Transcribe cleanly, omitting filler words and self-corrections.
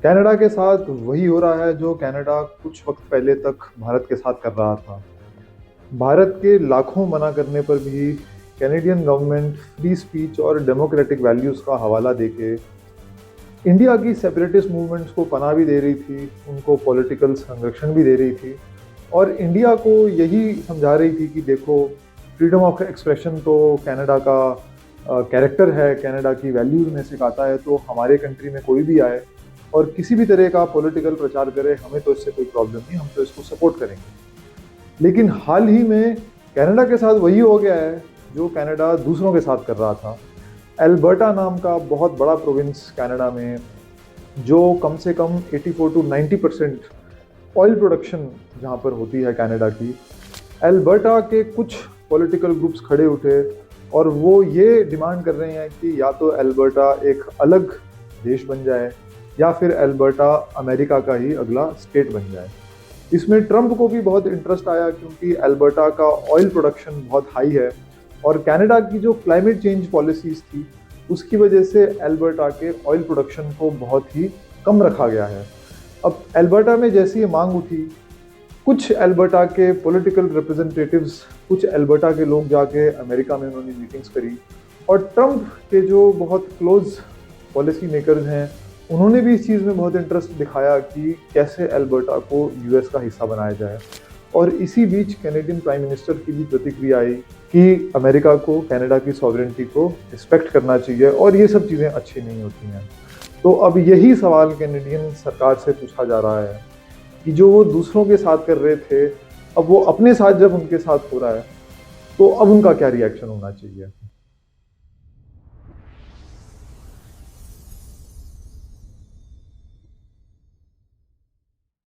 Canada के साथ वही हो रहा है जो कनाडा कुछ वक्त पहले तक भारत के साथ कर रहा था। भारत के लाखों मना करने पर भी कैनेडियन गवर्नमेंट फ्री स्पीच और डेमोक्रेटिक वैल्यूज़ का हवाला देके इंडिया की सेपरेटिस्ट मूवमेंट्स को पनाह भी दे रही थी, उनको पॉलिटिकल संरक्षण भी दे रही थी और इंडिया को यही समझा रही थी कि देखो, फ्रीडम ऑफ एक्सप्रेशन तो कनाडा का कैरेक्टर है, कनाडा की वैल्यूज़ में से एक आता है, तो हमारे कंट्री में कोई भी आए और किसी भी तरह का पॉलिटिकल प्रचार करे, हमें तो इससे कोई प्रॉब्लम नहीं, हम तो इसको सपोर्ट करेंगे। लेकिन हाल ही में कनाडा के साथ वही हो गया है जो कनाडा दूसरों के साथ कर रहा था। एल्बर्टा नाम का बहुत बड़ा प्रोविंस कनाडा में, जो कम से कम 84 टू 90% ऑयल प्रोडक्शन जहाँ पर होती है कनाडा की, एल्बर्टा के कुछ पॉलिटिकल ग्रुप्स खड़े उठे और वो ये डिमांड कर रहे हैं कि या तो एल्बर्टा एक अलग देश बन जाए या फिर एल्बर्टा अमेरिका का ही अगला स्टेट बन जाए। इसमें ट्रंप को भी बहुत इंटरेस्ट आया क्योंकि एल्बर्टा का ऑयल प्रोडक्शन बहुत हाई है और कनाडा की जो क्लाइमेट चेंज पॉलिसीज थी उसकी वजह से एल्बर्टा के ऑयल प्रोडक्शन को बहुत ही कम रखा गया है। अब एल्बर्टा में जैसी ये मांग उठी, कुछ एल्बर्टा के पॉलिटिकल रिप्रेजेंटेटिव्स, कुछ एल्बर्टा के लोग जाके अमेरिका में उन्होंने मीटिंग्स करी और ट्रंप के जो बहुत क्लोज पॉलिसी मेकर्स हैं उन्होंने भी इस चीज़ में बहुत इंटरेस्ट दिखाया कि कैसे एल्बर्टा को यूएस का हिस्सा बनाया जाए। और इसी बीच कैनेडियन प्राइम मिनिस्टर की भी प्रतिक्रिया आई कि अमेरिका को कनाडा की सॉवरेनिटी को रिस्पेक्ट करना चाहिए और ये सब चीज़ें अच्छी नहीं होती हैं। तो अब यही सवाल कैनेडियन सरकार से पूछा जा रहा है कि जो वो दूसरों के साथ कर रहे थे, अब वो अपने साथ जब उनके साथ हो रहा है तो अब उनका क्या रिएक्शन होना चाहिए।